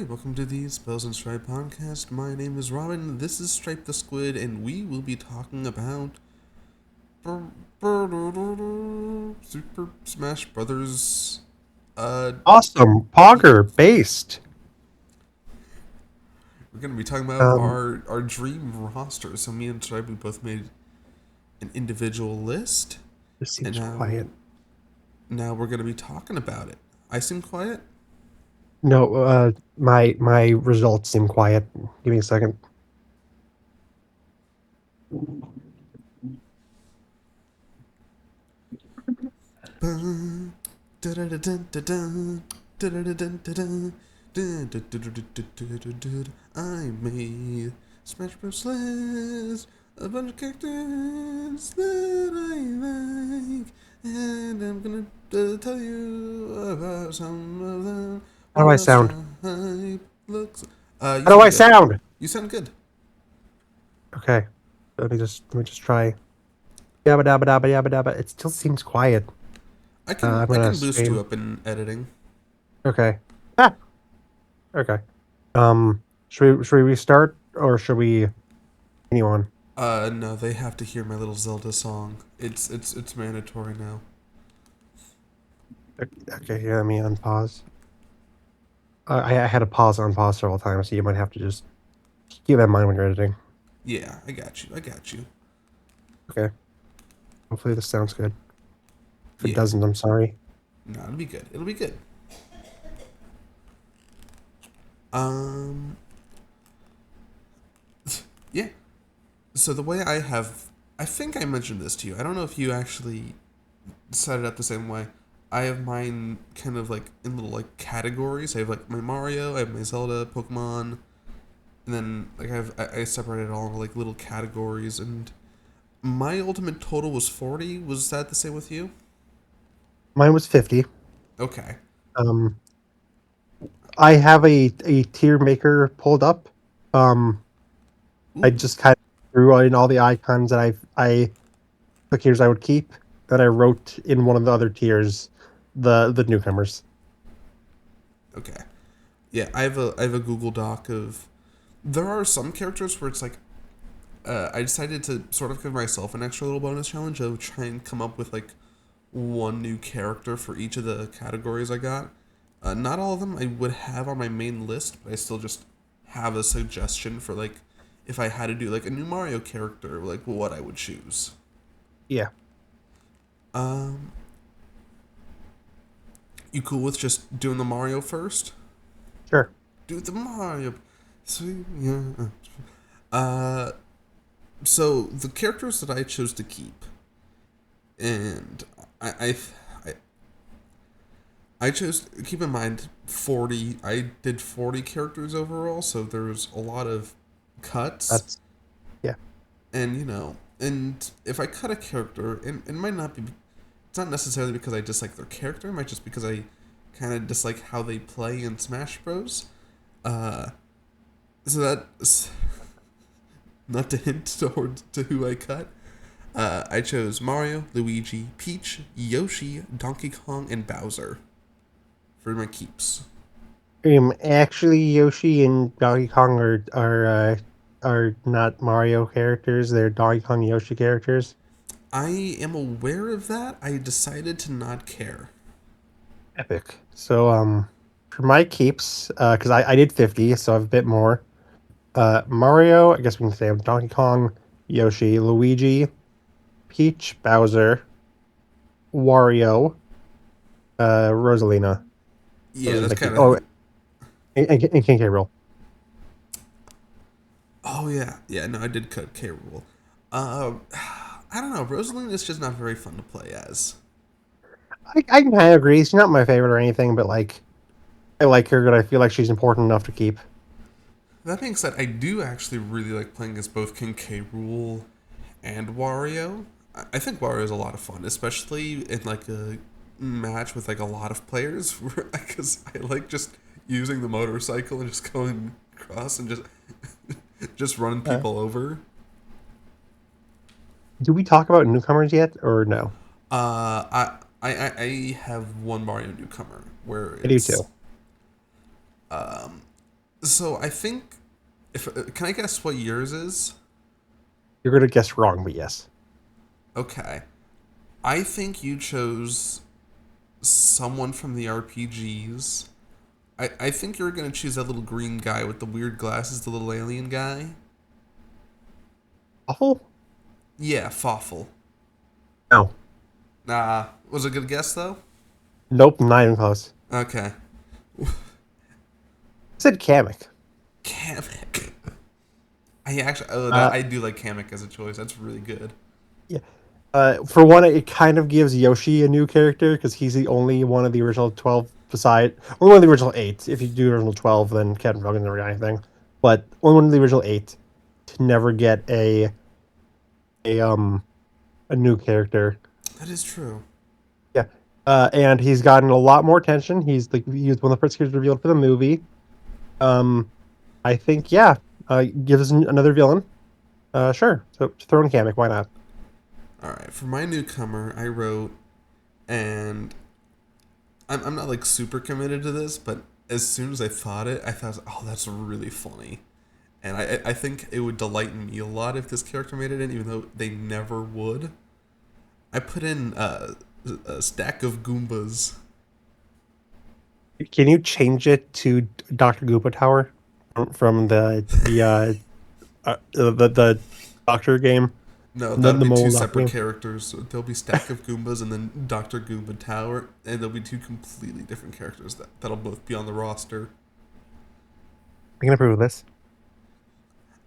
everybody. Welcome to the Spells and Stripe podcast. My name is Robin. This is Stripe the Squid, and we will be talking about Super Smash Brothers. Awesome. Pogger based. We're gonna be talking about Um, our dream roster. So me and Stripe, we both made an individual list, this and seems quiet. now we're gonna be talking about it. I seem quiet. No, my results seem quiet. Give me a second. I made Smash Bros. List, a bunch of characters that I like, and I'm gonna tell you about some of them. How do I What's sound? the hype? Looks. You How do sound I good. sound? You sound good. Okay. Let me just try. Yabba dabba dabba yabba dabba. It still seems quiet. I'm I gonna can boost you stream. up in editing. Okay. Ah. Okay. Should we restart or should we anyone? No, they have to hear my little Zelda song. It's mandatory now. Okay. Yeah. Let me unpause. I had to pause on pause several times, so you might have to just keep that in mind when you're editing. Yeah, I got you. I got you. Okay. Hopefully this sounds good. If it Yeah. doesn't, I'm sorry. No, it'll be good. It'll be good. Um, yeah. So the way I think I mentioned this to you. I don't know if you actually set it up the same way. I have mine kind of like in little like categories. I have like my Mario, I have my Zelda, Pokemon, and then like I separated it all into like little categories. And my ultimate total was 40. Was that the same with you? Mine was 50. Okay. Um, I have a tier maker pulled up. Um, I Ooh. just kind of threw in all the icons that I the tiers I would keep. Then I wrote in one of the other tiers the newcomers. Okay. Yeah, I have a Google Doc of. There are some characters where it's like I decided to sort of give myself an extra little bonus challenge of try and come up with like one new character for each of the categories I got. Not all of them I would have on my main list, but I still just have a suggestion for like if I had to do like a new Mario character, like what I would choose. Yeah, Um, you cool with just doing the Mario first? sure. Do the Mario, sweet yeah. Uh, so the characters that I chose to keep, and I I chose, keep in mind, 40. I did 40 characters overall, so there's a lot of cuts. That's yeah. And, and if I cut a character, it might not be, it's not necessarily because I dislike their character, it might just because I kind of dislike how they play in Smash Bros. Uh, so that's not to hint towards to who I cut. I chose Mario, Luigi, Peach, Yoshi, Donkey Kong, and Bowser for my keeps. Actually, Yoshi and Donkey Kong are not Mario characters. They're Donkey Kong Yoshi characters. I am aware of that. I decided to not care. Epic. So for my keeps, because I did 50, so I have a bit more. Mario, I guess we can say Donkey Kong, Yoshi, Luigi, Peach, Bowser, Wario, Rosalina. Yeah, Those are that's the key. kind Oh, of. and King K. Rool. Oh yeah, yeah. No, I did cut K. Rule. Uh, I don't know. Rosalind is just not very fun to play as. I can kind of agree. She's not my favorite or anything, but like I like her, but I feel like she's important enough to keep. That being said, I do actually really like playing as both King K. Rule and Wario. I think Wario is a lot of fun, especially in like a match with like a lot of players, because I like just using the motorcycle and just going across and just running Uh, people over. do we talk about newcomers yet, or no? I have one Mario newcomer where I do too. So I think if can I guess what yours is? You're gonna guess wrong, but yes. Okay. I think you chose someone from the RPGs. I think you're gonna choose that little green guy with the weird glasses, the little alien guy. Awful? Yeah, Fawful. No. Nah, was it a good guess though? Nope, not even close. Okay. I said Kamek. Kamek. I actually, oh, that Uh, I do like Kamek as a choice. That's really good. yeah. For one, it kind of gives Yoshi a new character because he's the only one of the original 12 beside only one of the original 8. If you do the original 12, then Captain Falcon never got anything. But only one of the original 8 to never get a um a new character. That is true. Yeah. And he's gotten a lot more attention. He was one of the first characters revealed for the movie. Um, I think yeah. Gives us another villain. Sure. So throw in Kamek. Why not? All right, for my newcomer, I wrote, and I'm not like super committed to this, but as soon as I thought it, I thought, oh, that's really funny. And I think it would delight me a lot if this character made it in, even though they never would. I put in a stack of Goombas. Can you change it to Doctor Goomba Tower from the Doctor game, No, the that'll the be two mole Doctor separate game? characters. So there'll be stack of Goombas and then Doctor Goomba Tower, and there'll be two completely different characters that'll both be on the roster. I can approve of this.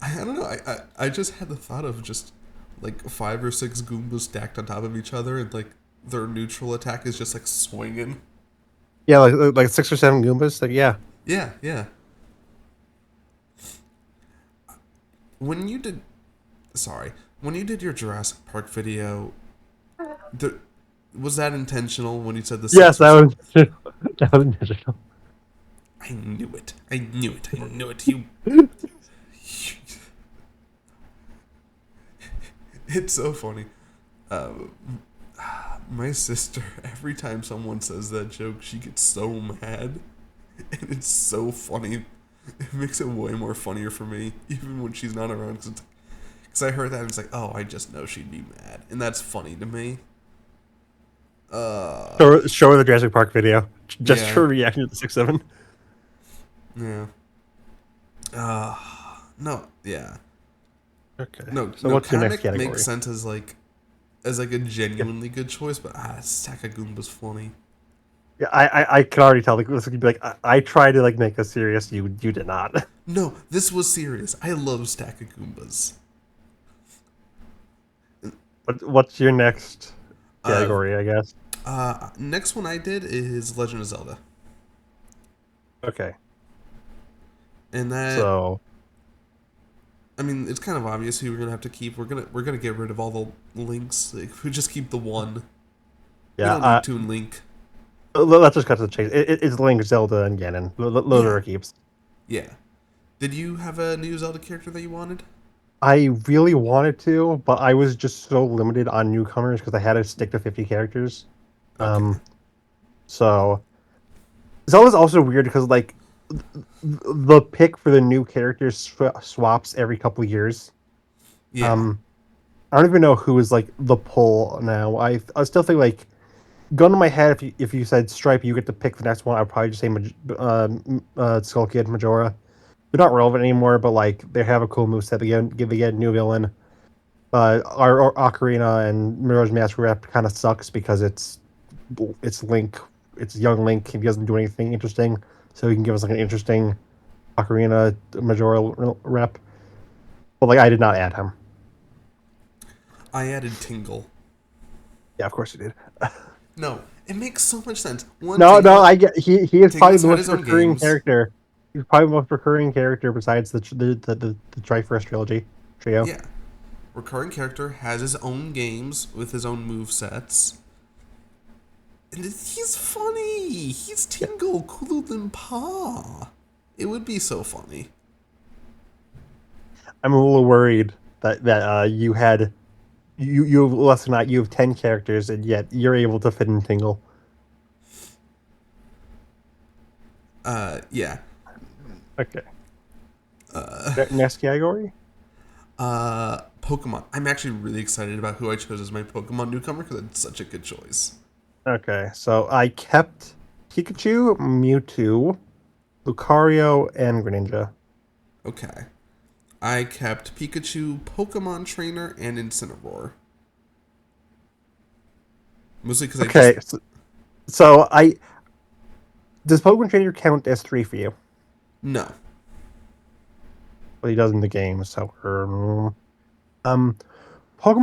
I don't know. I just had the thought of just like five or six Goombas stacked on top of each other, and like their neutral attack is just like swinging. Yeah, like 6 or 7 Goombas. Like yeah, Yeah, yeah. When you did, sorry, when you did your Jurassic Park video, the, was that intentional when you said the yes, six or that seven? was that was intentional. I knew it. I knew it. I knew it. You. It's so funny. Um, my sister, every time someone says that joke, she gets so mad, and it's so funny. It makes it way more funnier for me, even when she's not around. Because I heard that and it's like, oh, I just know she'd be mad, and that's funny to me. Show her the Jurassic Park video just Yeah, for reacting to the 6-7. yeah. No, yeah, Okay, so no. what's your next Kamek makes category? sense as like a Yeah, genuinely good choice, but Stack of Goomba's funny. yeah. I can already tell. Like this could be like I tried to like make this serious. You did not. No, this was serious. I love Stack of Goombas. What's your next Uh, category? I guess. next one I did is Legend of Zelda, Okay, and that so I mean it's kind of obvious who we're gonna have to keep. We're gonna get rid of all the links. Like, we just keep the one. We yeah. don't need Toon Link. Let's just cut to the chase. It's Link, Zelda, and Ganon. Those are Yeah, our keeps. yeah. Did you have a new Zelda character that you wanted? I really wanted to, but I was just so limited on newcomers because I had to stick to 50 characters. Okay. Um, so Zelda's also weird because like the pick for the new characters swaps every couple years. Yeah. Um, I don't even know who is like the pull now. I still think like gun to my head if you said Stripe, you get to pick the next one. I'd probably just say Skull Kid Majora. They're not relevant anymore, but like they have a cool moveset. They get a new villain. Our Ocarina and Mirror's Mask rep kind of sucks because it's Link, it's young Link. He doesn't do anything interesting, so he can give us like an interesting Ocarina Majora rep. But like I did not add him. I added Tingle. Yeah, of course you did. No, it makes so much sense. One No, Tingle. I get he is probably Tingle's the had most his own recurring games. character. He's probably the most recurring character besides the Triforce trilogy trio. Yeah. Recurring character has his own games with his own move sets. And he's funny. He's Yeah, Tingle, cooler than Pa. It would be so funny. I'm a little worried that you had you have less than that. You have 10 characters, and yet you're able to fit in Tingle. Yeah. Okay. Next category. Pokemon. I'm actually really excited about who I chose as my Pokemon newcomer because it's such a good choice. Okay, so I kept Pikachu, Mewtwo, Lucario, and Greninja. Okay. I kept Pikachu, Pokemon Trainer, and Incineroar. Mostly because I just. Okay, so I does Pokemon Trainer count as three for you? No. Well, he does in the game. So um,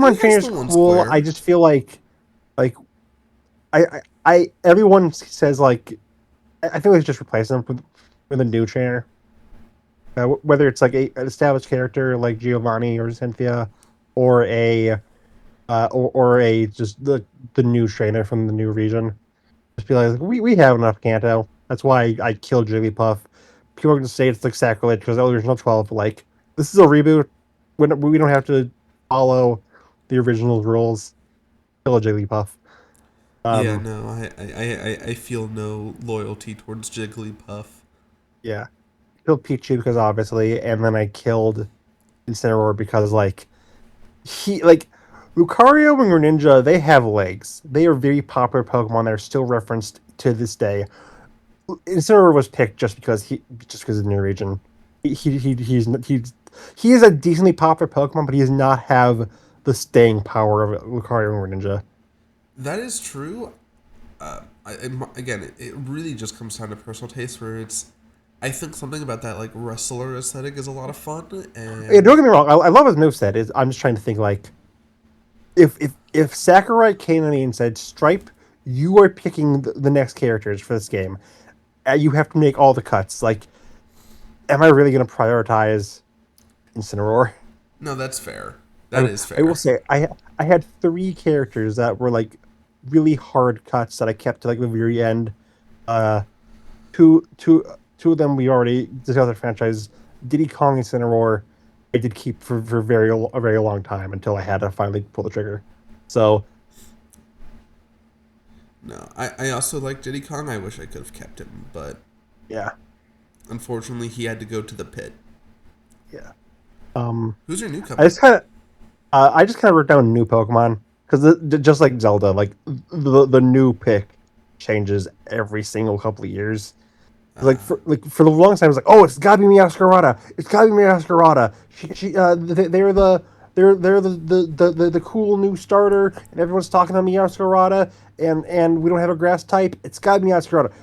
He Pokemon has Trainer's the one cool. I square. just feel like I everyone says like I think we should just replace them with a new trainer. Whether it's like an established character like Giovanni or Cynthia, or or a just the new trainer from the new region. Just be like, we have enough Kanto. That's why I killed Jigglypuff. People are gonna say it's like sacrilege because the original 12. But like, this is a reboot. We don't have to follow the original rules. Kill a Jigglypuff. Yeah, Um, no, I feel no loyalty towards Jigglypuff. yeah, killed Pichu because obviously, and then I killed Incineroar because he like Lucario and Greninja, they have legs. They are very popular Pokemon that are still referenced to this day. Incineroar was picked just because of the new region. He is a decently popular Pokemon, but he does not have the staying power of Lucario and Greninja. That is true. Again, it really just comes down to personal taste. Where it's, I think something about that like wrestler aesthetic is a lot of fun, Yeah, don't and get me wrong. I love his moveset. I'm just trying to think like if Sakurai came to me and said, "Stripe, you are picking the next characters for this game. You have to make all the cuts." Like, am I really going to prioritize Incineroar? no, that's fair. That I, is I will fair. say I had three characters that were like really hard cuts that I kept to like the very end. Uh, two of them we already discussed the franchise. Diddy Kong and Incineroar, I did keep for a very long time until I had to finally pull the trigger. So No, I also like Diddy Kong. I wish I could have kept him, but yeah, unfortunately, he had to go to the pit. yeah. Um, Who's your I newcomer? just kind of I just kind of wrote down new Pokemon because just like Zelda, like the new pick changes every single couple of years. Like for the longest time, I was like, oh, it's gotta be Meowscarada. It's gotta be Meowscarada. They're the cool new starter, and everyone's talking about Meowscarada, and we don't have a grass type. It's gotta be Meowscarada.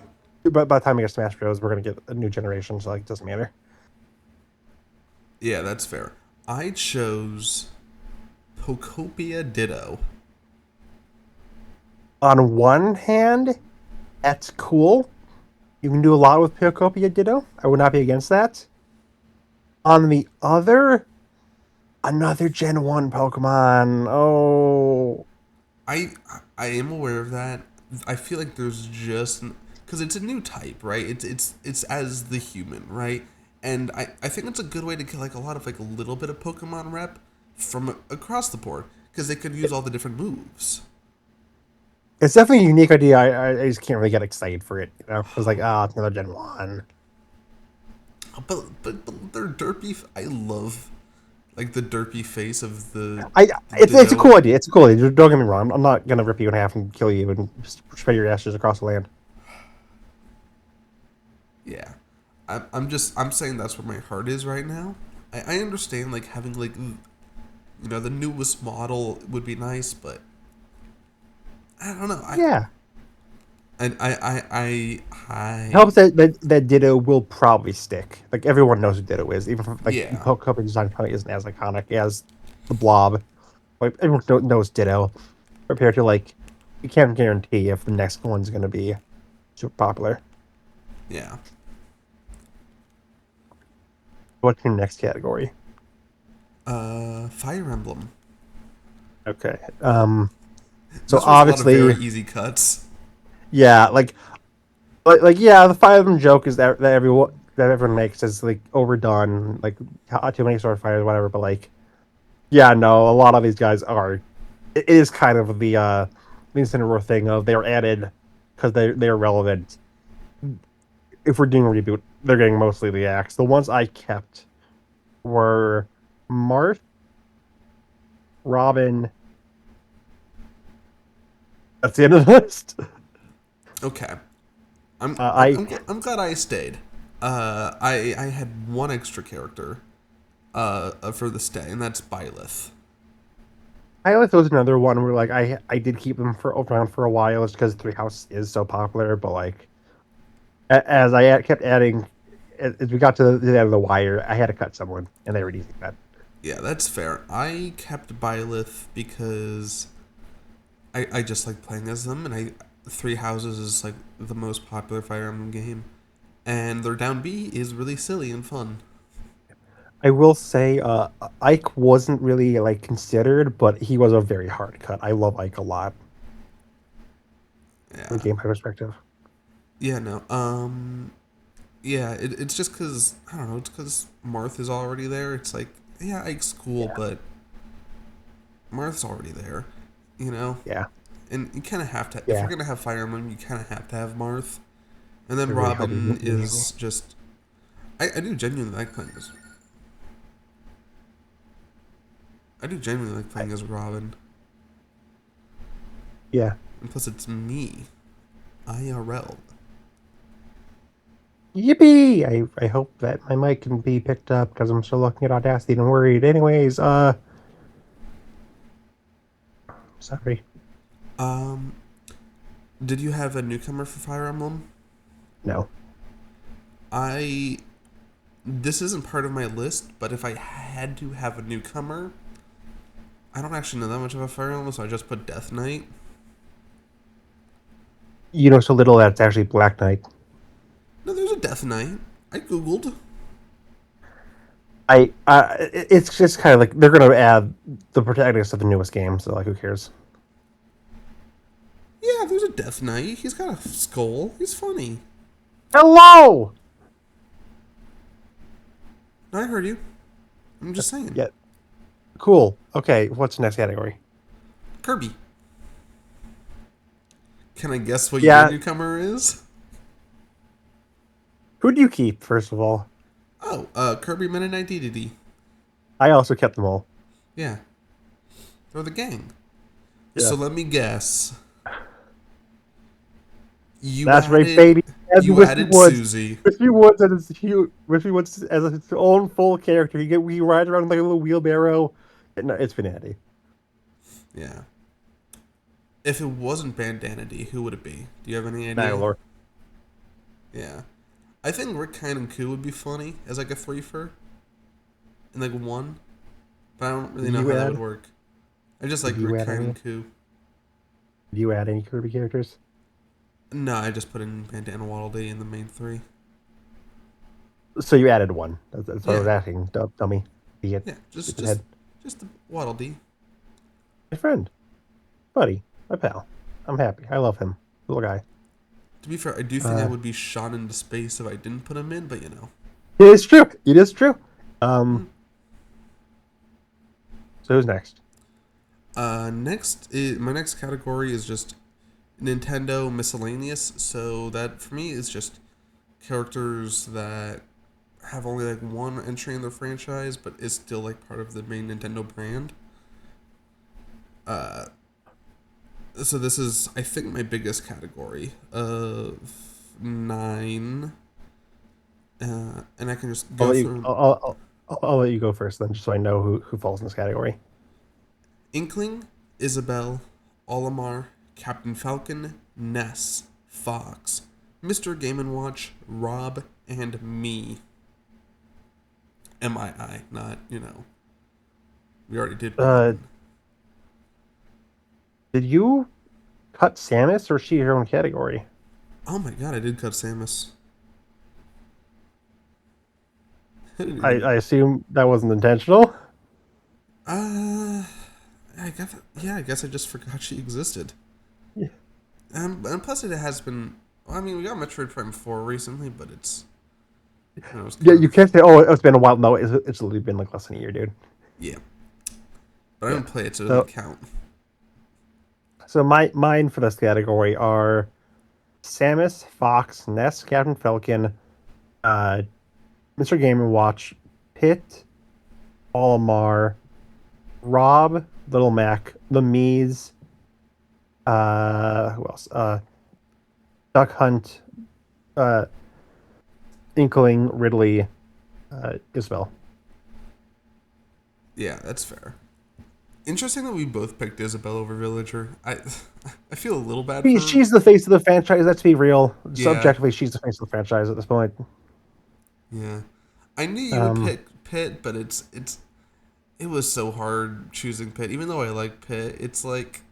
But by the time we get Smash Bros, we're gonna get a new generation, so like it doesn't matter. Yeah, that's fair. I chose Pokopia Ditto. On one hand, that's cool. You can do a lot with Purocopia Ditto. I would not be against that. On the other, another Gen 1 Pokemon. Oh. I I am aware of that. I feel like there's just because it's a new type, right? It's as the human, right? And I think it's a good way to get like a lot of like a little bit of Pokemon rep from across the board because they could use all the different moves. It's definitely a unique idea. I just can't really get excited for it. You know, it's like, it's another Gen 1. But they're derpy. I love like the derpy face of the It's a Ditto. cool idea. It's a cool idea. Don't get me wrong. I'm not gonna rip you in half and kill you and spread your ashes across the land. Yeah, I'm saying that's where my heart is right now. I understand like having like the newest model would be nice, but I don't know. Yeah, it I helps that Ditto will probably stick. Like everyone knows who Ditto is, even if, like yeah, Pokemon design probably isn't as iconic as the Blob. Like everyone knows Ditto. Compared to like, you can't guarantee if the next one's gonna be super popular. yeah. What's your next category? Fire Emblem. Okay. So This was a lot of very obviously, easy cuts. yeah, yeah, the five of them joke is that everyone makes is like overdone, like too many sword fighters, whatever. But like, yeah, no, a lot of these guys are. It is kind of the Incineroar thing of they are added because they are relevant. If we're doing a reboot, they're getting mostly the axe. The ones I kept were Marth, Robin. That's the end of the list. Okay. I'm Uh, I'm I I'm, gl- I'm glad I stayed. I had one extra character for the stay, and that's Byleth. Pilot was another one where like I did keep them for around for a while just because Three House is so popular, but like as kept adding, as we got to the end of the wire, I had to cut someone, and they were an easy cut. Yeah, that's fair. I kept Byleth because I just like playing as them, and Three Houses is like the most popular Fire Emblem game, and their down B is really silly and fun. I will say, Ike wasn't really like considered, but he was a very hard cut. I love Ike a lot from a Yeah, gameplay perspective. yeah, no, yeah, it's just because I don't know. It's because Marth is already there. It's like yeah, Ike's cool, Yeah, but Marth's already there, you know. yeah, And you kind of have to if yeah. you're gonna have Fire Emblem, you kind of have to have Marth. And then It really helped Robin me. is just I do genuinely like playing as I do genuinely like I, playing as Robin. yeah. And plus, it's me, IRL. Yippee! I hope that my mic can be picked up because I'm still looking at Audacity and worried. Anyways, sorry. Um, did you have a newcomer for Fire Emblem? No. I this isn't part of my list, but if I had to have a newcomer, I don't actually know that much about Fire Emblem, so I just put Death Knight. You know so little that it's actually Black Knight. No, there's a Death Knight. I googled. It's just kind of like they're gonna add the protagonist of the newest game, so like who cares? Yeah, there's a Death Knight. He's got a skull. He's funny. Hello. I heard you. I'm just saying. Yeah. Cool. Okay. What's the next category? Kirby. Can I guess what your Yeah. newcomer is? Who do you keep first of all? Oh, Kirby Mennonite Identity. I also kept them all. Yeah, they're the gang. Yeah. So let me guess. You That's right, added baby. And you added Susie. Wispy Woods as Wispy Woods as its own full character. He rides around like a little wheelbarrow. It's Fanati. Yeah. If it wasn't Bandanity, who would it be? Do you have any idea? Bangalore. Yeah. I think Rick and Koo would be funny as like a threefer in like one, but I don't really Did know you how that would add? work. I just Did like you Rick add any? and Koo. Did you add any Kirby characters? No, I just put in Bandana Waddle Dee in the main three. So you added one. That's what I was Yeah, asking. Dummy. Idiot. yeah, Stupid head. just the Waddle Dee. My friend. Buddy. My pal. I'm happy. I love him. Little guy. To be fair, I do think I Uh, would be shot into space if I didn't put him in, but you know. it is true. It is true. Mm. So who's next? My next category is just Nintendo miscellaneous. So that for me is just characters that have only like one entry in their franchise, but is still like part of the main Nintendo brand. Uh, so this is I think my biggest category of nine, and I can just I'll go let you. through 'em. I'll let you go first, then, just so I know who falls in this category. Inkling, Isabel, Olimar, Captain Falcon, Ness, Fox, Mr. Game and Watch, Rob, and me. MII, not, you know. We already did Uh, one. did you cut Samus, or is she her own category? Oh my god, I did cut Samus. I didn't I even. assume that wasn't intentional. Uh, I guess I just forgot she existed. Yeah, And plus, it has been. Well, I mean, we got Metroid Prime 4 recently, but it's yeah. kind You of. can't say, "Oh, it's been a while." No, it's literally been like less than a year, dude. Yeah. But I Yeah. don't play it, so it doesn't So, count. mine for this category are Samus, Fox, Ness, Captain Falcon, uh, Mr. Game and Watch, Pit. Olimar, Rob, Little Mac, the Mees, who else? Duck Hunt, uh, Inkling, Ridley, Isabel. Yeah, that's fair. Interesting that we both picked Isabel over Villager. I feel a little bad for. She's the face of the franchise. Let's be real. Yeah, Subjectively, she's the face of the franchise at this point. yeah. I knew you would Um, pick Pitt, but it was so hard choosing Pitt. Even though I like Pitt, it's like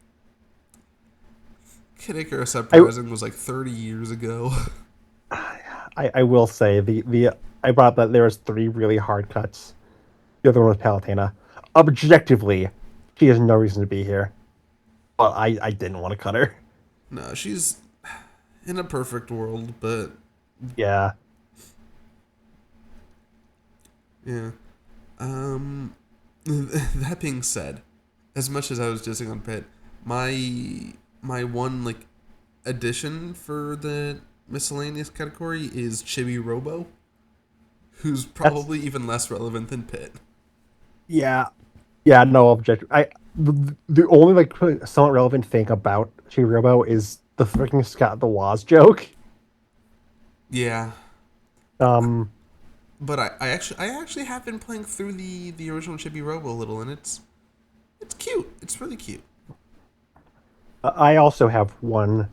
Kid Icarus I, Uprising was like 30 years ago. I will say the I brought that there was three really hard cuts. The other one was Palutena. Objectively, she has no reason to be here. But I didn't want to cut her. No, she's in a perfect world, but Yeah. yeah. Um, that being said, as much as I was dissing on Pitt, my one like addition for the miscellaneous category is Chibi Robo, who's That's probably even less relevant than Pitt. yeah. Yeah, no objective. The only like somewhat relevant thing about Chirobo is the freaking Scott the Waz joke. Yeah, Um but I actually have been playing through the original Chibi Robo a little, and it's cute. It's really cute. I also have one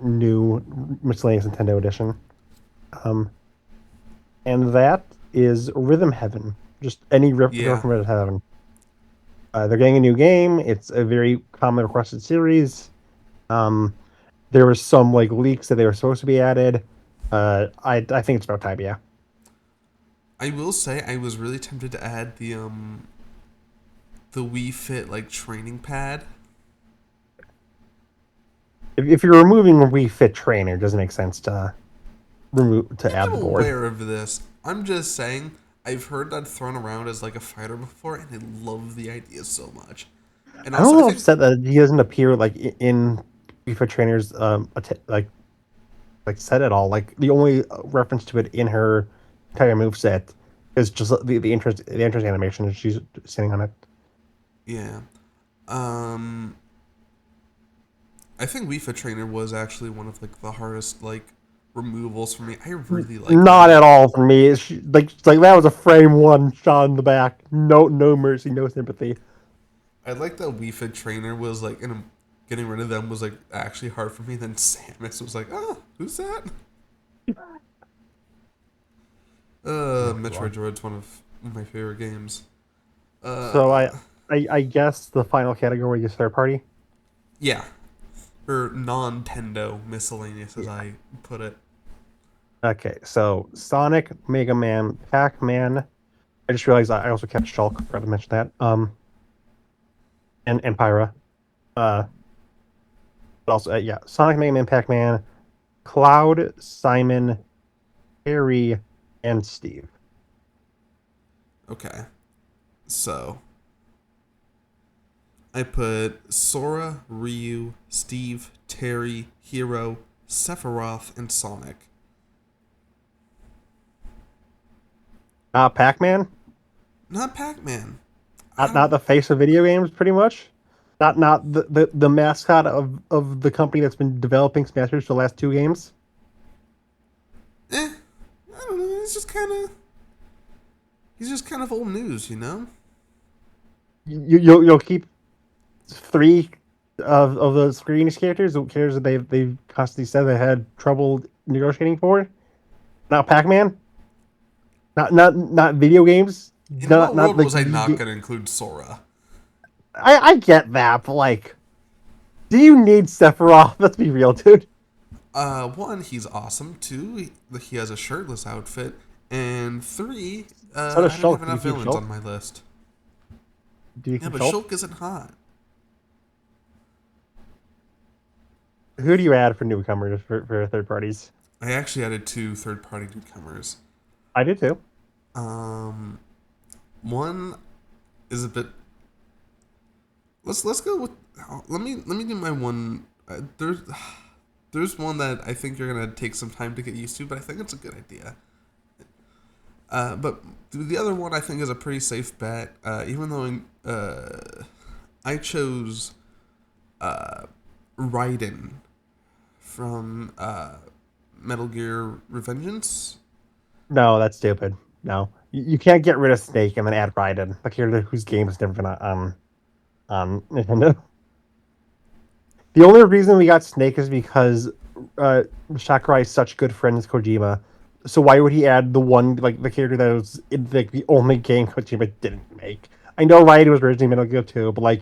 new miscellaneous Nintendo edition. Um and that is Rhythm Heaven. Just any river Yeah, from Rhythm Heaven. They're getting a new game. It's a very commonly requested series. Um, there was some like leaks that they were supposed to be added. I think it's about time. Yeah. I will say I was really tempted to add the Wii Fit like training pad. If you're removing a Wii Fit trainer, it doesn't make sense to remove to And add I'm the board. aware of this. I'm just saying I've heard that thrown around as like a fighter before, and I love the idea so much. And I'm a also, I little think upset that he doesn't appear like in Wii Fit trainers like set at all. Like the only reference to it in her entire move set is just the interest animation and she's sitting on it. yeah. Um, I think Wii Fit Trainer was actually one of like the hardest like removals for me. I really like Not that. at all for me. It's like that was a frame one shot in the back. No mercy, no sympathy. I like that Wii Fit Trainer was like, and getting rid of them was like actually hard for me. Then Samus was like, oh, who's that? No, it's Metroid wrong. Dread's one of my favorite games. So Uh, I guess the final category is third party. yeah, or non-Tendo miscellaneous, as I put it. Okay, so Sonic, Mega Man, Pac Man. I just realized I also kept Shulk. Forgot to mention that. And Pyra. Uh, but also yeah, Sonic, Mega Man, Pac Man, Cloud, Simon, Harry, and Steve. Okay, so I put Sora, Ryu, Steve, Terry, Hero, Sephiroth, and Sonic. Pac Man. Not Pac-Man. I Not don't. the face of video games, pretty much. Not the mascot of the company that's been developing Smash Bros. For the last two games. I don't know. He's just kind of old news, you know. You'll keep three of the Square Enix characters. Who cares that they constantly said they had trouble negotiating for? Not Pac Man. Not video games. In what Not world like was I not going to include Sora? I get that, but like, do you need Sephiroth? Let's be real, dude. One, he's awesome. Two, he has a shirtless outfit. And three, So does I don't have Shulk. Do you enough keep villains Shulk? on my list. Do you Yeah, keep but Shulk? Shulk isn't hot. Who do you add for newcomers for third parties? I actually added two third-party newcomers. I do too. Um, One is a bit. Let's go with. Let me do my one. There's one that I think you're gonna take some time to get used to, but I think it's a good idea. But the other one I think is a pretty safe bet. Even though I chose Raiden from Metal Gear Revengeance. No, that's stupid. No, you can't get rid of Snake and then add Raiden, the character whose game is never gonna on Nintendo. The only reason we got Snake is because Sakurai is such good friends with Kojima. So why would he add the one the character that was in the only game Kojima didn't make? I know Raiden was originally Metal Gear 2, but you're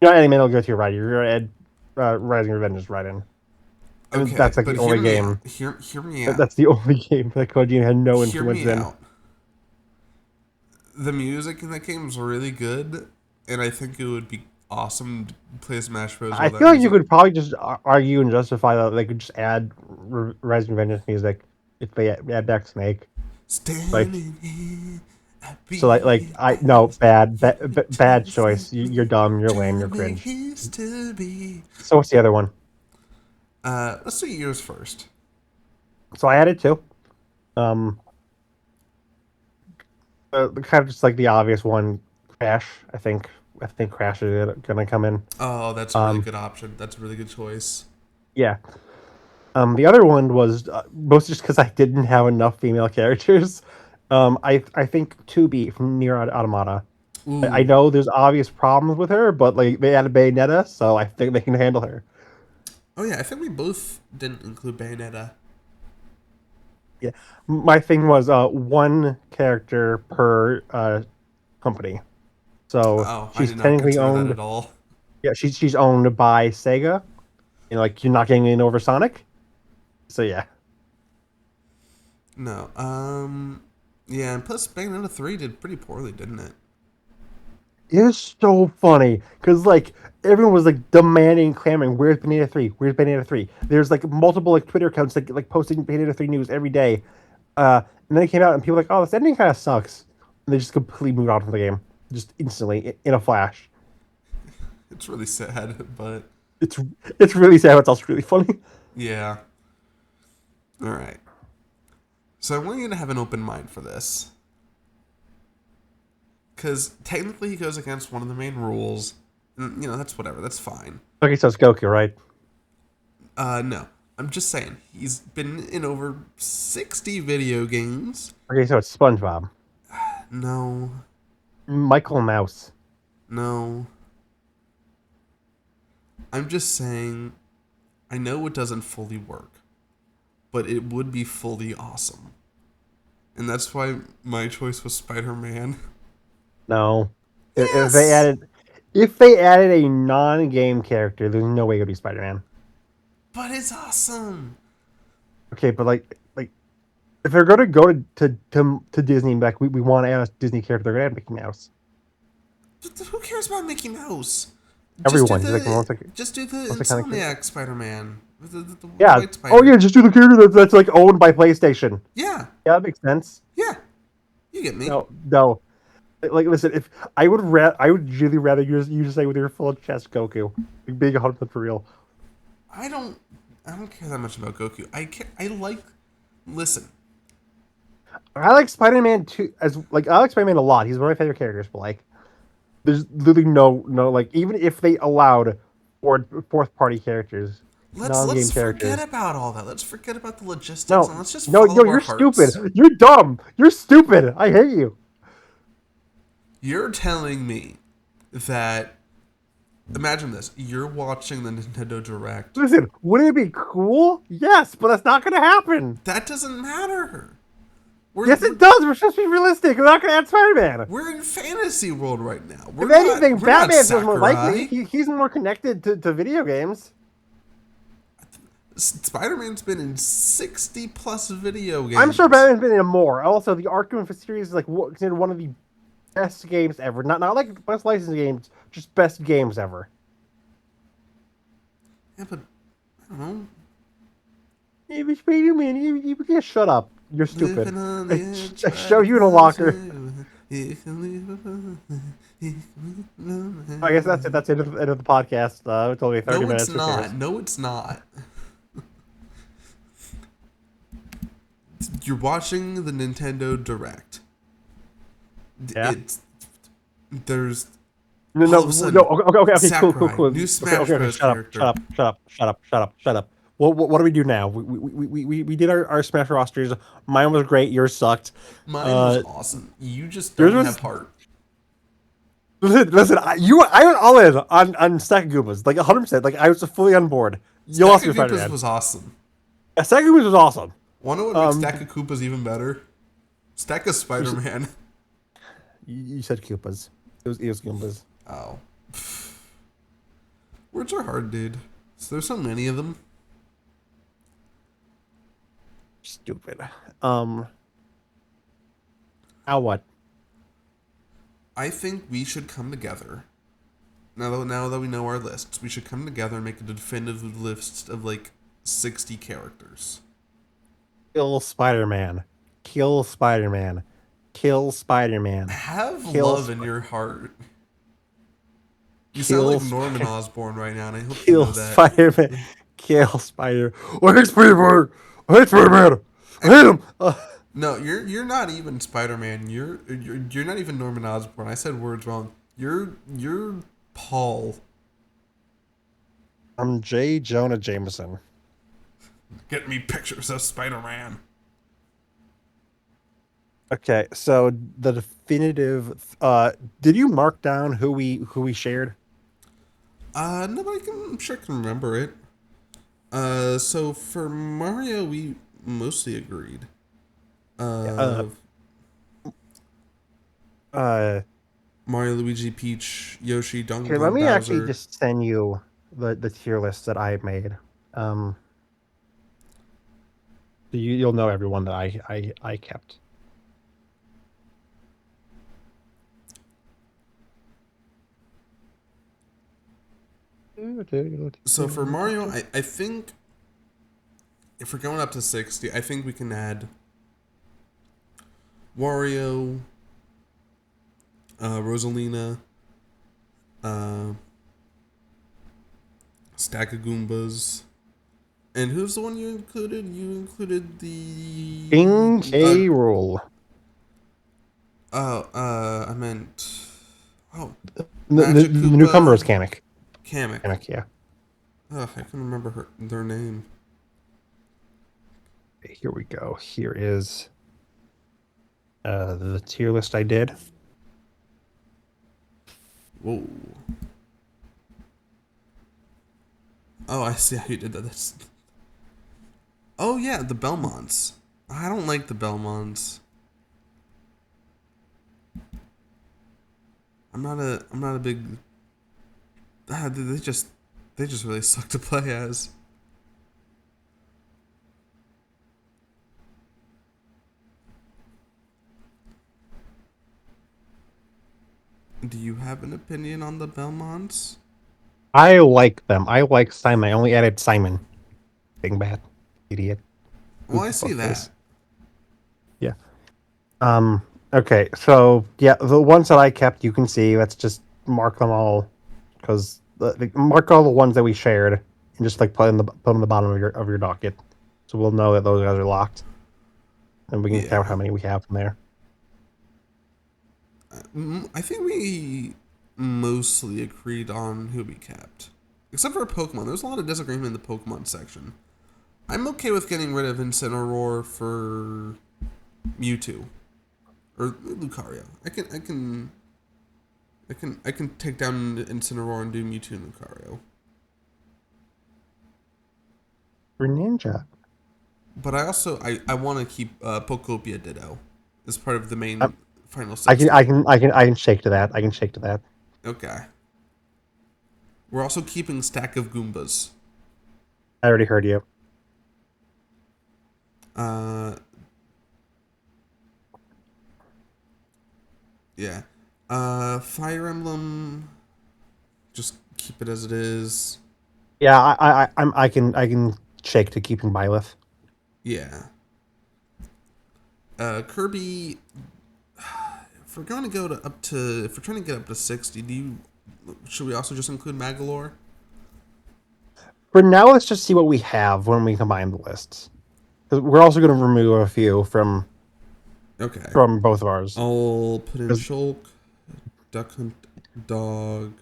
not adding Metal Gear 2 Raiden. You're gonna add Rising Revenge is Raiden. And Okay, that's but the only game. Hear me out. That's the only game that Kojima had no Hear influence me in. out. The music in that game is really good, and I think it would be awesome to play Smash Bros. I While that feel like you music. could probably just argue and justify that they could just add Rising Revenge music if they add back Snake. Like Standing here, I so, I I no just bad choice. You're dumb. You're lame. You're time it cringe. used to be. So what's the other one? Let's do yours first. So I added two. Um, kind of just like the obvious one, Crash. I think Crash is gonna come in. Oh, that's a really Um, good option. That's a really good choice. yeah. The other one was mostly just because I didn't have enough female characters. I think 2B from Nier Automata. I Ooh. know there's obvious problems with her, but they added Bayonetta, so I think they can handle her. Oh yeah, I think we both didn't include Bayonetta. Yeah, my thing was one character per company, so Oh, I she's did not technically consider that owned. at all. Yeah, she's owned by Sega. You're not getting in over Sonic. So yeah, No. Yeah, and plus Bayonetta 3 did pretty poorly, didn't it? it was so funny because everyone was demanding, clamoring, "Where's Bayonetta 3? Where's Bayonetta 3?" There's multiple Twitter accounts posting Bayonetta 3 news every day. And then it came out and people were like, "Oh, this ending kind of sucks," and they just completely moved on from the game, just instantly in a flash. It's really sad, but It's it's really sad. But it's also really funny. yeah. All right. So I want you to have an open mind for this. Because technically he goes against one of the main rules. And, that's whatever. That's fine. Okay, so it's Goku, right? No. I'm just saying. He's been in over 60 video games. Okay, so it's SpongeBob, No. Michael Mouse. No. I'm just saying, I know it doesn't fully work. But it would be fully awesome. And that's why my choice was Spider-Man. No, if they Yes! added a non-game character, there's no way it would be Spider-Man. But it's awesome! Okay, but if they're gonna go to Disney and we want to add a Disney character, they're gonna add Mickey Mouse. Who cares about Mickey Mouse? Just do Everyone, he's the just do the most iconic character. Insomniac Spider-Man with the Yeah. white Oh spider. yeah, just do the character that's owned by PlayStation. Yeah, Yeah, that makes sense. yeah, you get me. No. Listen, if I would really rather you just say with your full chest Goku, being 100% for real. I don't care that much about Goku. Listen. I like Spider-Man too. I like Spider-Man a lot. He's one of my favorite characters. But there's literally no even if they allowed fourth party characters, non-game Let's characters. forget about all that. Let's forget about the logistics and No, let's just no, follow our you're stupid. hearts. You're dumb. You're stupid. I hate you. You're telling me that imagine this. You're watching the Nintendo Direct. Listen, wouldn't it be cool? Yes, but that's not going to happen. That doesn't matter. Yes, it does. We're supposed to be realistic. We're not going to add Spider-Man. We're in fantasy world right now. If anything, we're not Batman's more Sakurai. likely. He's more connected to video games. Spider-Man's been in 60 plus video games. I'm sure Batman's been in more. Also, the Arkham series is considered one of the best games ever. Not best licensed games, just best games ever. Yeah, but I don't know. Hey, Spider-Man, you can't shut up. You're stupid. Living on the edge, I show you in a locker. I guess that's it. That's the end of the podcast. It's only 30 No, minutes. it's not. No, it's not. You're watching the Nintendo Direct. Yeah. It's there's No, all no, of a no. sudden Okay, cool, cool, Sakurai, cool. new Okay, Smash okay, okay. Bros. character. Shut up. What do we do now? We did our Smash rosters. Mine was great. Yours sucked. Mine was Uh, awesome. You just yours don't have was heart. listen. I went all in on Stack Goombas, like 100%. Like I was fully on board. You Stack lost of your Spider Koopas Man. was awesome. Yeah, Stack Goombas was awesome. Wanna what makes Um, Stack of Koopas even better? Stack of you, Spider s- Man. you said Koopas. It was Goombas. Oh. Words are hard, dude. So there's so many of them. Stupid. Um, now what? I think we should come together. Now that we know our lists, we should come together and make a definitive list of like 60 characters. Kill Spider Man. Kill Spider Man. Kill Spider Man. Have Kill love in Sp- your heart. You sound like Kill Norman Spider. Osborn right now, and I hope you Kill know that. Spider Man. Kill Spider. I hate Spider Man. I hate Spider Man. I hate him. No, you're not even Spider Man. You're not even Norman Osborn. I said words wrong. You're Paul. I'm J. Jonah Jameson. Get me pictures of Spider Man. Okay, so the definitive. Did you mark down who we shared? Nobody can. I'm sure can remember it. So for Mario, we mostly agreed. Yeah, Uh, uh. Mario, Luigi, Peach, Yoshi, Donkey Okay, let Kong, me actually Bowser. just send you the tier list that I made. Um, so you'll know everyone that I kept. So for Mario, I think if we're going up to 60, I think we can add Wario, Rosalina, uh, Stack of Goombas. And who's the one you included? You included the King K. Rool. I meant The Magic newcomer is Koopa, Kamek. Kamek. Kamek, yeah. Ugh, I can remember their name. Here we go. Here is the tier list I did. Whoa. Oh, I see how you did that. Oh yeah, the Belmonts. I don't like the Belmonts. I'm not a big. They just really suck to play as. Do you have an opinion on the Belmonts? I like them. I like Simon. I only added Simon. Big bad idiot. Well, Goofy I see fuck face. that. Yeah. Okay, so yeah, the ones that I kept, you can see. Let's just mark them all, because mark all the ones that we shared, and just like put them in the bottom of your docket, so we'll know that those guys are locked, and we can count how Yeah. many we have from there. I think we mostly agreed on who we kept. Except for Pokemon. There was a lot of disagreement in the Pokemon section. I'm okay with getting rid of Incineroar for Mewtwo. Or Lucario. I can take down Incineroar and do Mewtwo and Lucario. For Ninja, But I want to keep Pokopia Ditto as part of the I, main final I can I 60. can I can I can shake to that. I can shake to that. Okay. We're also keeping Stack of Goombas. I already heard you. Uh, yeah. Fire Emblem. Just keep it as it is. Yeah, I can shake to keeping Byleth. Yeah. Kirby. If we're going to go to up to, if we're trying to get up to 60, should we also just include Magalore? For now, let's just see what we have when we combine the lists. 'Cause we're also going to remove a few from. Okay. from both of ours. I'll put in 'Cause, Shulk, Duck Hunt, Dog.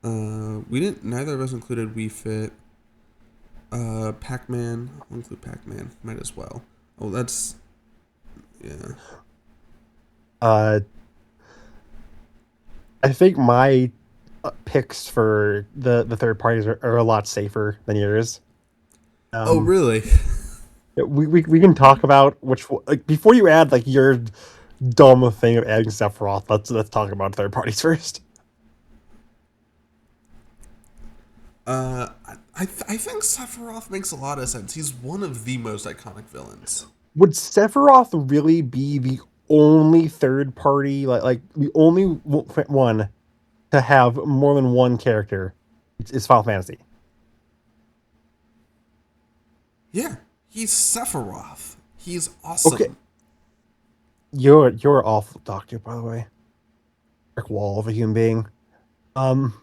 We didn't. Neither of us included Wii Fit. Pac-Man. I'll include Pac-Man. Might as well. Oh, that's yeah. uh, I think my picks for the third parties are a lot safer than yours. Oh, Um, really? we can talk about like before you add like your dumb thing of adding Sephiroth. Let's talk about third parties first. I think Sephiroth makes a lot of sense. He's one of the most iconic villains. Would Sephiroth really be the only third party like the only one to have more than one character? It's Final Fantasy. Yeah, he's Sephiroth. He's Okay, awesome. you're awful doctor, by the way. Brick wall of a human being. Um,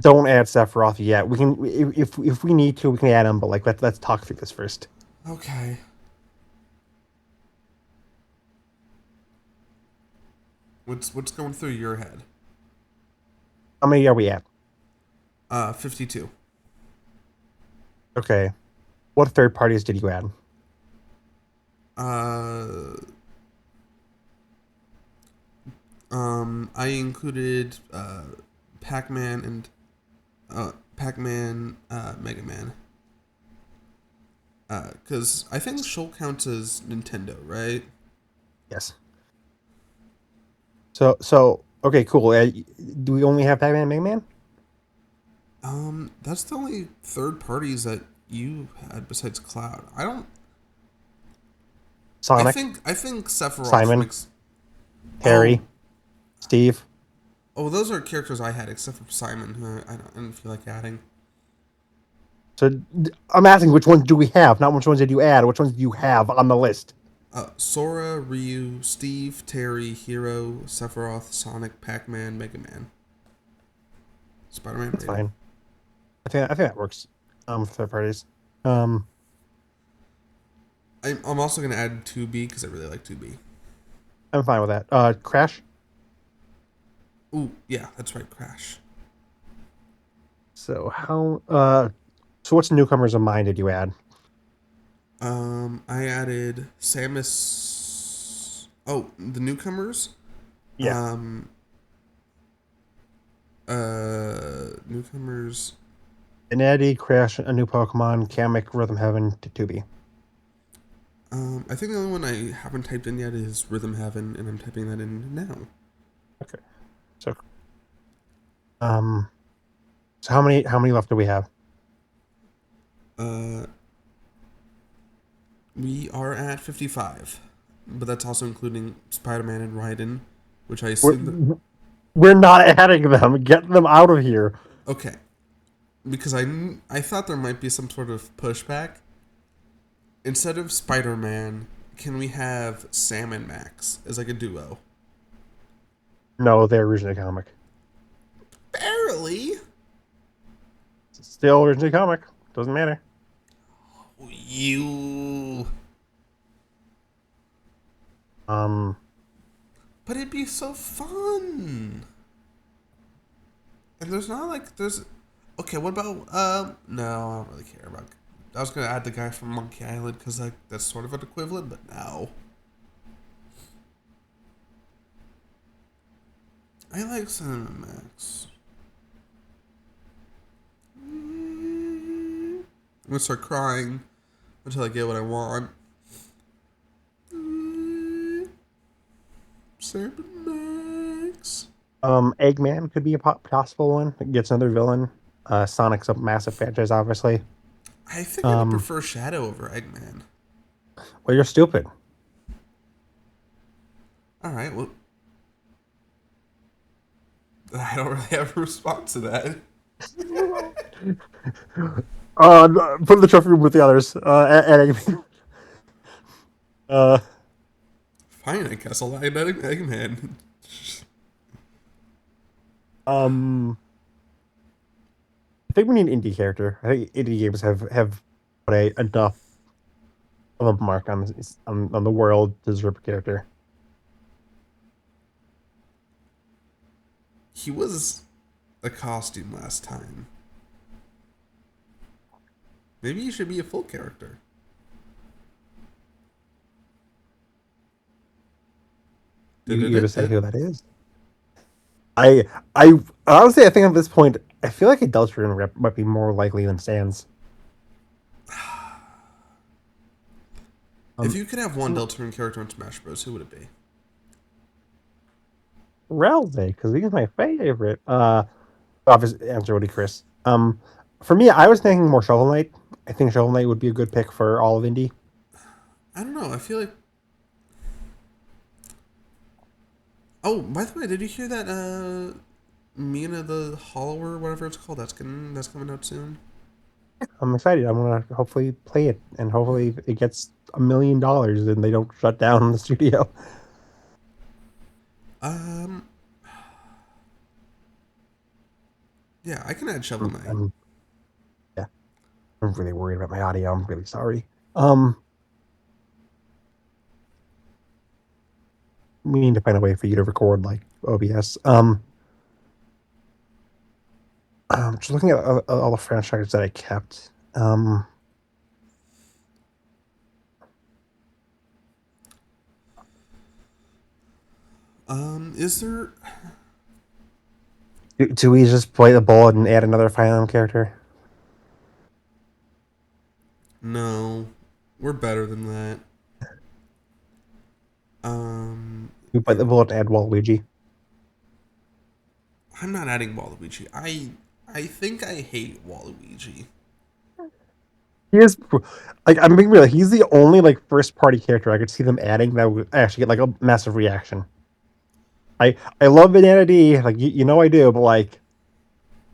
don't add Sephiroth yet. We can if we need to, we can add him. But like let's talk through this first. Okay. What's going through your head? How many are we at? 52. Okay. What third parties did you add? Uh, I included Pac-Man and Pac-Man, Mega Man. Because I think Shulk counts as Nintendo, right? Yes. So okay, cool. Do we only have Pac-Man and Mega Man? That's the only third parties that you had besides Cloud. I don't. Sonic, I think Sephiroth Simon, makes. Terry, Oh, Steve. oh, those are characters I had except for Simon, who I didn't feel like adding. So I'm asking which ones do we have, not which ones did you add. Which ones do you have on the list? Sora, Ryu, Steve, Terry, Hero, Sephiroth, Sonic, Pac-Man, Mega Man, Spider-Man, That's Raiden. fine. I think that works. For third parties. Um, I'm also gonna add 2B because I really like 2B. I'm fine with that. Crash. Ooh, yeah, that's right, Crash. So how? So what's newcomers of mine did you add? I added Samus. Oh, the newcomers. Yeah, Um, Newcomers. Eddie, Crash, a new Pokemon, Kamek, Rhythm Heaven, Tubi. I think the only one I haven't typed in yet is Rhythm Heaven, and I'm typing that in now. Okay. So um, so how many left do we have? Uh, we are at 55, but that's also including Spider-Man and Raiden, which I We're assume that. we're not adding them. Get them out of here. Okay, because I thought there might be some sort of pushback. Instead of Spider-Man, can we have Sam and Max as like a duo? No, they're originally comic. Barely. Still originally comic. Doesn't matter. You. Um, But it'd be so fun. And there's not like there's. Okay, what about No, I don't really care about. I was gonna add the guy from Monkey Island because like that's sort of an equivalent, but no. I like Cinemax. I'm gonna start crying until I get what I want. Cinemax. Eggman could be a possible one. It gets another villain. Sonic's a massive franchise, obviously. I think I would Um, prefer Shadow over Eggman. well, you're stupid. All right, well, I don't really have a response to that. Put in the trophy room with the others. And Eggman. Uh, Fine, I guess I'll add Eggman. um, I think we need an indie character. I think indie games have put a enough of a mark on on the world to deserve a character. He was a costume last time. Maybe he should be a full character. You to say Da-da-da-da. who that is? I I honestly I think at this point I feel like a Deltarune rep might be more likely than Sans. If Um, you could have one Deltarune character in Smash Bros, who would it be? Ralsei, because he's my favorite. Obvious answer would be Chris. For me, I was thinking more Shovel Knight. I think Shovel Knight would be a good pick for all of Indie. I don't know. I feel like. Oh, by the way, did you hear that? Mina the Hollower, whatever it's called, that's coming out soon. I'm excited. I'm gonna hopefully play it, and hopefully it gets $1 million, and they don't shut down the studio. Um, yeah, I can add Shovel I'm, Knight. I'm yeah, I'm really worried about my audio. I'm really sorry. Um, we need to find a way for you to record like OBS. Just looking at all the franchises that I kept. Is there? Do we just play the bullet and add another Fire Emblem character? No, we're better than that. We play Here, the bullet and add Waluigi. I'm not adding Waluigi. I think I hate Waluigi. He is like I'm being real. He's the only like first party character I could see them adding that would actually get like a massive reaction. I love Banana D, like you know I do, but like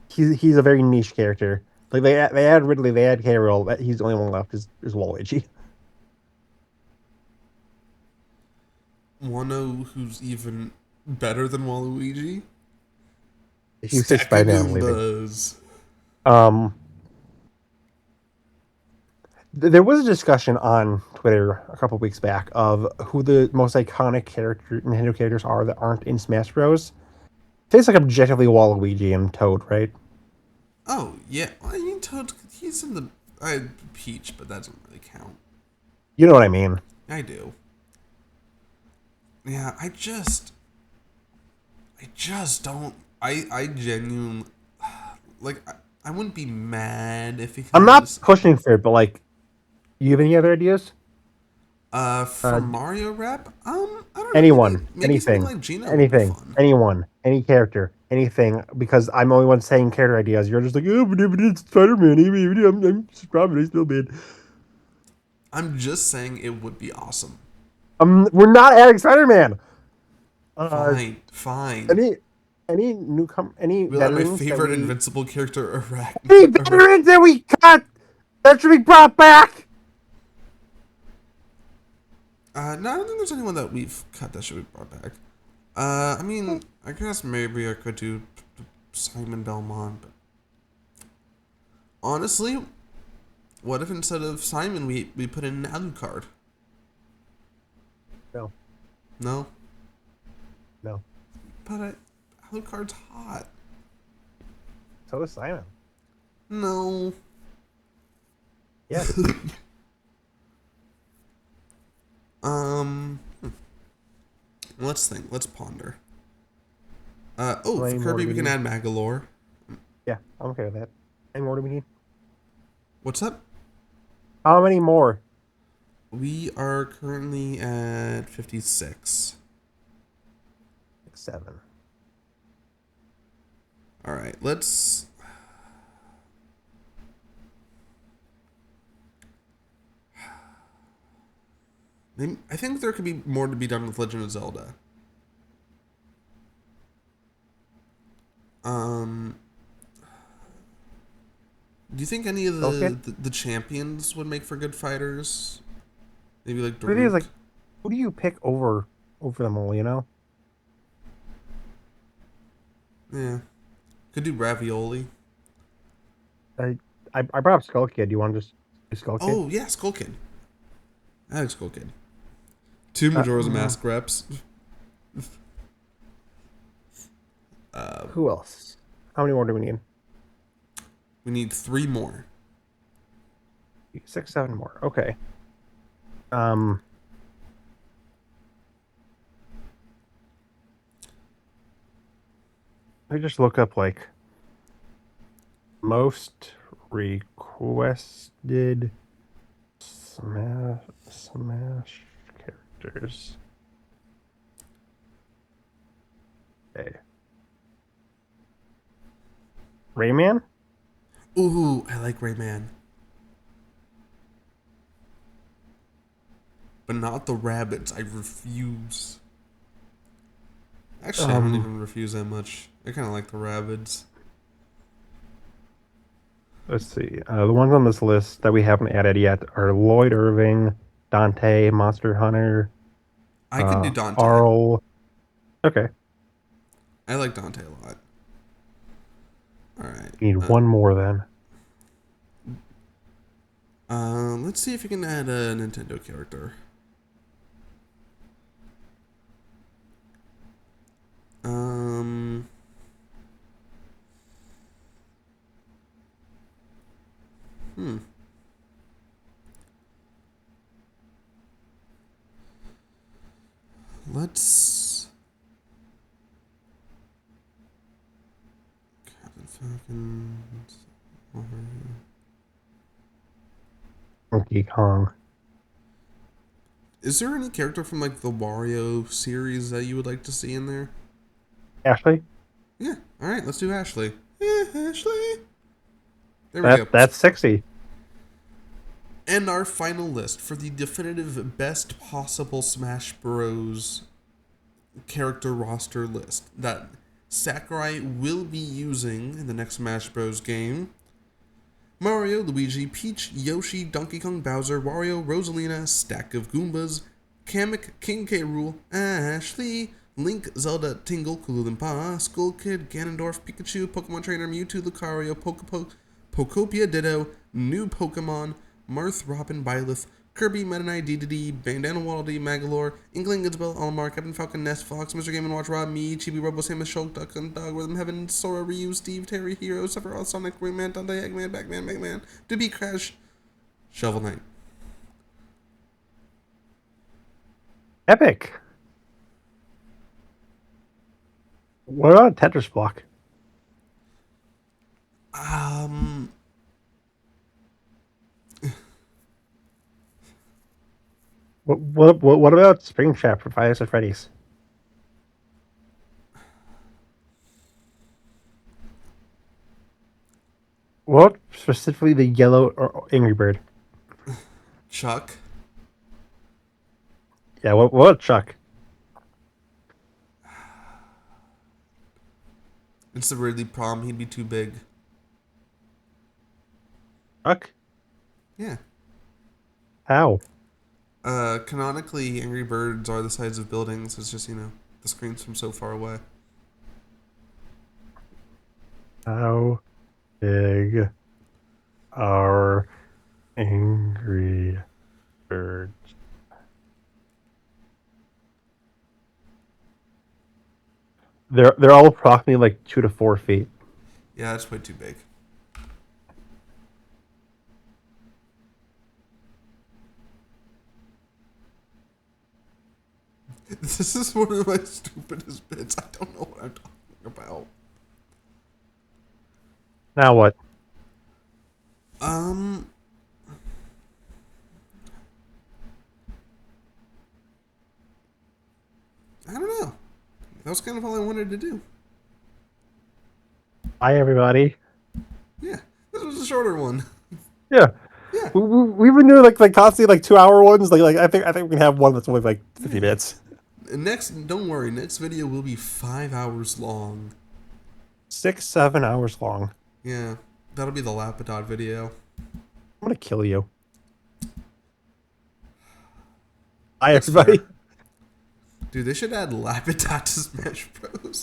he's a very niche character. Like they add Ridley, they add Carol. He's the only one left is Waluigi. Wanna know who's even better than Waluigi? He says Stack of Spider-Man, I'm leaving. Goombas. Um, there was a discussion on Twitter a couple weeks back of who the most iconic character Nintendo characters are that aren't in Smash Bros. It's like objectively Waluigi and Toad, right? Oh yeah, well, I mean Toad. He's in the Peach, but that doesn't really count. You know what I mean. I do. Yeah, I just don't. I genuinely like. I wouldn't be mad if he I'm kind of not just. pushing for it, but like, you have any other ideas? For Uh, Mario rap, I don't know. anyone, Maybe something anything, like Gino would be anything, fun. anyone, any character, anything. Because I'm the only one saying character ideas. You're just like, oh, but it's Spider-Man. I'm Robin. I still bad. I'm just saying it would be awesome. We're not adding Spider-Man. Uh, Fine, fine. any, any newcomer, any We'll add my veterans that favorite we, invincible character, any veterans that we cut that should be brought back. No, I don't think there's anyone that we've cut that should be brought back. I mean, I guess maybe I could do Simon Belmont, but honestly, what if instead of Simon we put in Alucard? No, No, no. but Alucard's hot. So is Simon. No. Yes. Hmm. Let's think. Let's ponder. How For many more Kirby do we we can need? add Magolor. Yeah, I'm okay with that. How many more do we need? What's up? How many more? We are currently at 56. 7. All right, let's. I think there could be more to be done with Legend of Zelda. Um, do you think any of Okay. the champions would make for good fighters? Maybe like But it is Daruk. like, who do you pick over them all? You know, Yeah, could do Ravioli. I I brought up Skull Kid. Do you want to just Skull Kid. Oh yeah, Skull Kid. I like Skull Kid. Two Uh, Majora's mm, Mask reps. who else? How many more do we need? We need 3 more. 6, 7 more. Okay. Um, let me just look up like most requested Smash characters. Okay. Rayman? Ooh, I like Rayman. But not the rabbits. I refuse. Actually, I don't Um, even refuse that much. I kind of like the rabbits. let's see. The ones on this list that we haven't added yet are Lloyd Irving, Dante, Monster Hunter, I could do Dante. Arl. Okay. I like Dante a lot. All right. We need one more then. Let's see if you can add a Nintendo character. Um, hmm. Let's. Captain Falcon. Donkey Kong. Is there any character from like the Wario series that you would like to see in there? Ashley? Yeah. All right. Let's do Ashley. Yeah, Ashley. There we go. That's 60. And our final list for the definitive best possible Smash Bros. Character roster list that Sakurai will be using in the next Smash Bros. Game. Mario, Luigi, Peach, Yoshi, Donkey Kong, Bowser, Wario, Rosalina, Stack of Goombas, Kamek, King K. Rool, Ashley, Link, Zelda, Tingle, Kululimpa, Skull Kid, Ganondorf, Pikachu, Pokemon Trainer, Mewtwo, Lucario, Pokopia Ditto, New Pokemon, Marth, Robin, Byleth, Kirby, Meta Knight, Dedede, Bandana Waddle Dee, Magolor, Inkling, Isabel, Olimar, Captain Falcon, Nest, Fox, Mr. Game & Watch, Rob, Me, Chibi, Robo, Samus, Shulk, Duck, and Dog, Rhythm Heaven, Sora, Ryu, Steve, Terry, Hero, Sephiroth, Sonic, Rayman, Dante, Eggman, Batman, Mega Man, Doobie, Crash, Shovel Knight. Epic. What about Tetris Block? Um, What about Springtrap for Five Nights at Freddy's? What specifically the yellow or Angry Bird? Chuck. Yeah, what Chuck? It's the Ridley problem. He'd be too big. Chuck? Yeah. How? Canonically, Angry Birds are the size of buildings. It's just, the screen's from so far away. How big are Angry Birds? They're all approximately like 2 to 4 feet. Yeah, that's way too big. This is one of my stupidest bits. I don't know what I'm talking about. Now what? Um, I don't know. That was kind of all I wanted to do. Bye, everybody. Yeah, this was a shorter one. Yeah. Yeah. We've been doing like constantly like 2 hour ones. Like I think we can have one that's only like 50 minutes. Next, don't worry. Next video will be 5 hours long. 6, 7 hours long. Yeah, that'll be the Lapidot video. I'm gonna kill you. Bye, That's everybody. fair. Dude, they should add Lapidot to Smash Bros.